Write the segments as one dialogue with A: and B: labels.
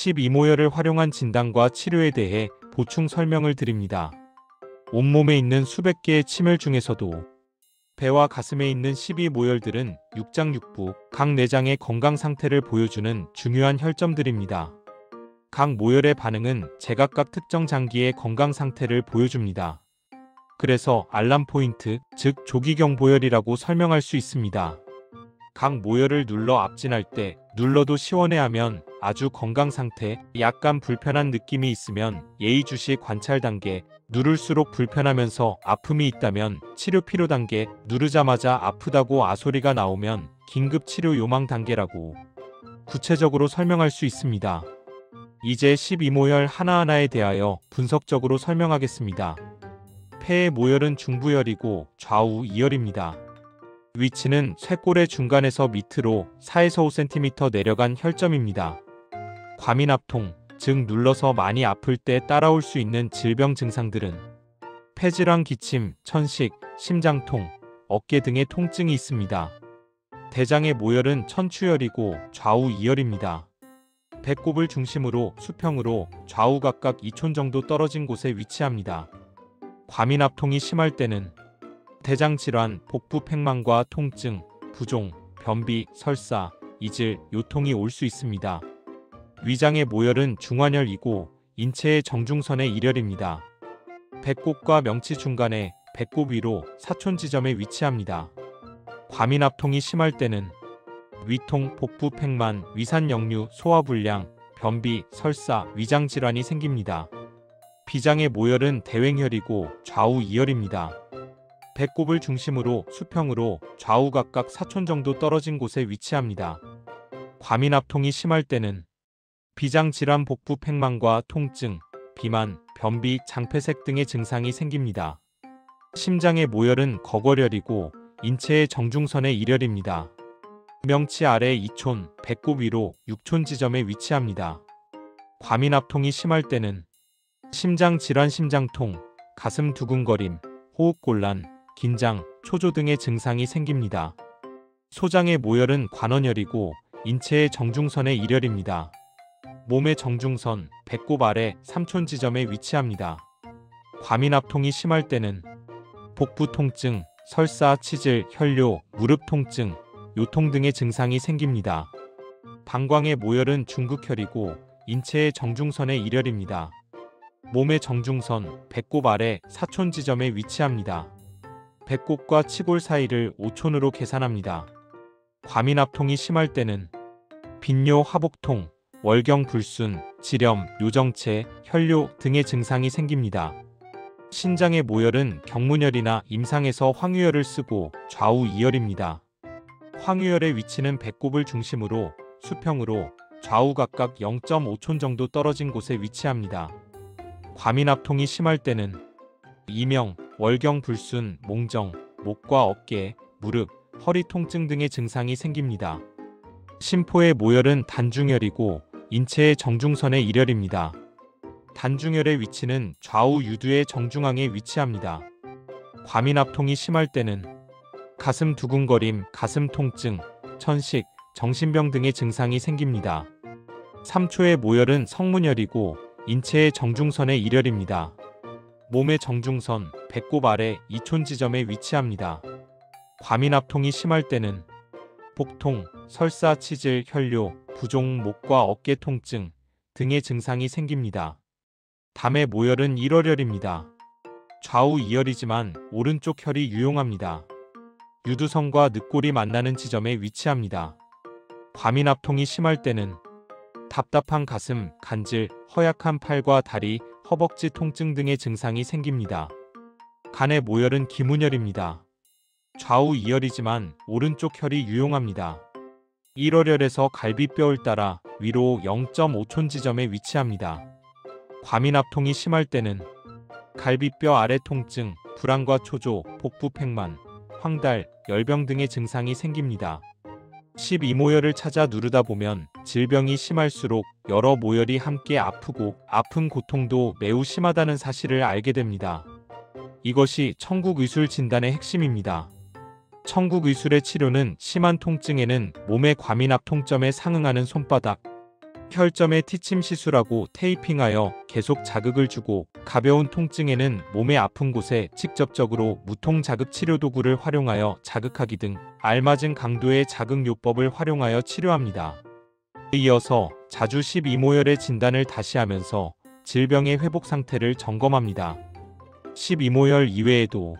A: 12모혈을 활용한 진단과 치료에 대해 보충 설명을 드립니다. 온몸에 있는 수백 개의 침혈 중에서도 배와 가슴에 있는 12모혈들은 육장육부, 각 내장의 건강 상태를 보여주는 중요한 혈점들입니다. 각 모혈의 반응은 제각각 특정 장기의 건강 상태를 보여줍니다. 그래서 알람 포인트, 즉 조기경보혈이라고 설명할 수 있습니다. 각 모혈을 눌러 압진할 때 눌러도 시원해하면 아주 건강 상태, 약간 불편한 느낌이 있으면 예의주시 관찰 단계, 누를수록 불편하면서 아픔이 있다면 치료 필요 단계, 누르자마자 아프다고 아소리가 나오면 긴급 치료 요망 단계라고 구체적으로 설명할 수 있습니다. 이제 12모혈 하나하나에 대하여 분석적으로 설명하겠습니다. 폐의 모혈은 중부혈이고 좌우 2혈입니다. 위치는 쇄골의 중간에서 밑으로 4에서 5cm 내려간 혈점입니다. 과민압통, 즉 눌러서 많이 아플 때 따라올 수 있는 질병 증상들은 폐질환, 기침, 천식, 심장통, 어깨 등의 통증이 있습니다. 대장의 모혈은 천추혈이고 좌우 2혈입니다. 배꼽을 중심으로 수평으로 좌우 각각 2촌 정도 떨어진 곳에 위치합니다. 과민압통이 심할 때는 대장질환, 복부팽만과 통증, 부종, 변비, 설사, 이질, 요통이 올 수 있습니다. 위장의 모혈은 중환혈이고 인체의 정중선의 일혈입니다. 배꼽과 명치 중간에 배꼽 위로 사촌 지점에 위치합니다. 과민압통이 심할 때는 위통, 복부팽만, 위산역류, 소화불량, 변비, 설사, 위장질환이 생깁니다. 비장의 모혈은 대횡혈이고 좌우 2혈입니다. 배꼽을 중심으로 수평으로 좌우 각각 4촌 정도 떨어진 곳에 위치합니다. 과민압통이 심할 때는 비장질환, 복부팽만과 통증, 비만, 변비, 장폐색 등의 증상이 생깁니다. 심장의 모혈은 거궐혈이고 인체의 정중선의 일혈입니다. 명치 아래 2촌, 배꼽 위로 6촌 지점에 위치합니다. 과민압통이 심할 때는 심장질환, 심장통, 가슴 두근거림, 호흡곤란, 긴장, 초조 등의 증상이 생깁니다. 소장의 모혈은 관원혈이고 인체의 정중선의 일혈입니다. 몸의 정중선, 배꼽 아래 3촌 지점에 위치합니다. 과민압통이 심할 때는 복부 통증, 설사, 치질, 혈뇨, 무릎 통증, 요통 등의 증상이 생깁니다. 방광의 모혈은 중극혈이고 인체의 정중선의 일혈입니다. 몸의 정중선, 배꼽 아래 사촌 지점에 위치합니다. 배꼽과 치골 사이를 5촌으로 계산합니다. 과민압통이 심할 때는 빈뇨, 하복통, 월경 불순, 지렴, 요정체, 혈뇨 등의 증상이 생깁니다. 신장의 모혈은 경문혈이나 임상에서 황유혈을 쓰고 좌우 2혈입니다. 황유혈의 위치는 배꼽을 중심으로 수평으로 좌우 각각 0.5촌 정도 떨어진 곳에 위치합니다. 과민압통이 심할 때는 이명, 월경 불순, 몽정, 목과 어깨, 무릎, 허리 통증 등의 증상이 생깁니다. 심포의 모혈은 단중혈이고 인체의 정중선의 일혈입니다. 단중혈의 위치는 좌우 유두의 정중앙에 위치합니다. 과민압통이 심할 때는 가슴 두근거림, 가슴 통증, 천식, 정신병 등의 증상이 생깁니다. 삼초의 모혈은 성문혈이고 인체의 정중선의 일혈입니다. 몸의 정중선, 배꼽 아래 2촌 지점에 위치합니다. 과민압통이 심할 때는 복통, 설사, 치질, 혈뇨, 부종, 목과 어깨 통증 등의 증상이 생깁니다. 담의 모혈은 1월혈입니다. 좌우 2혈이지만 오른쪽 혈이 유용합니다. 유두선과 늑골이 만나는 지점에 위치합니다. 과민압통이 심할 때는 답답한 가슴, 간질, 허약한 팔과 다리, 허벅지 통증 등의 증상이 생깁니다. 간의 모혈은 기문혈입니다. 좌우 2혈이지만 오른쪽 혈이 유용합니다. 1월혈에서 갈비뼈를 따라 위로 0.5촌 지점에 위치합니다. 과민압통이 심할 때는 갈비뼈 아래 통증, 불안과 초조, 복부 팽만, 황달, 열병 등의 증상이 생깁니다. 12모혈을 찾아 누르다 보면 질병이 심할수록 여러 모혈이 함께 아프고 아픈 고통도 매우 심하다는 사실을 알게 됩니다. 이것이 천국의술 진단의 핵심입니다. 천국의술의 치료는 심한 통증에는 몸의 과민압 통점에 상응하는 손바닥, 혈점에 티침 시술하고 테이핑하여 계속 자극을 주고 가벼운 통증에는 몸의 아픈 곳에 직접적으로 무통 자극 치료 도구를 활용하여 자극하기 등 알맞은 강도의 자극요법을 활용하여 치료합니다. 이어서 자주 12모열의 진단을 다시 하면서 질병의 회복 상태를 점검합니다. 12모열 이외에도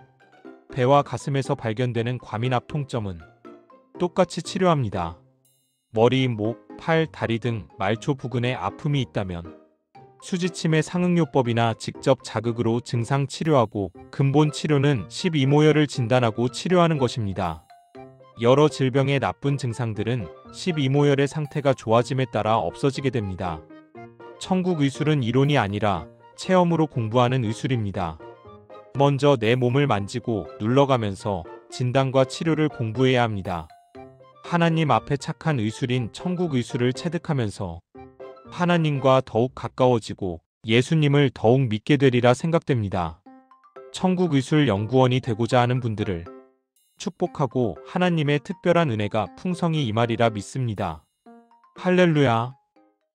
A: 배와 가슴에서 발견되는 과민압 통점은 똑같이 치료합니다. 머리, 목, 팔, 다리 등 말초 부근에 아픔이 있다면 수지침의 상응요법이나 직접 자극으로 증상 치료하고 근본 치료는 12모열을 진단하고 치료하는 것입니다. 여러 질병의 나쁜 증상들은 12모열의 상태가 좋아짐에 따라 없어지게 됩니다. 천국의술은 이론이 아니라 체험으로 공부하는 의술입니다. 먼저 내 몸을 만지고 눌러가면서 진단과 치료를 공부해야 합니다. 하나님 앞에 착한 의술인 천국의술을 체득하면서 하나님과 더욱 가까워지고 예수님을 더욱 믿게 되리라 생각됩니다. 천국의술연구원이 되고자 하는 분들을 축복하고 하나님의 특별한 은혜가 풍성히 임하리라 믿습니다. 할렐루야.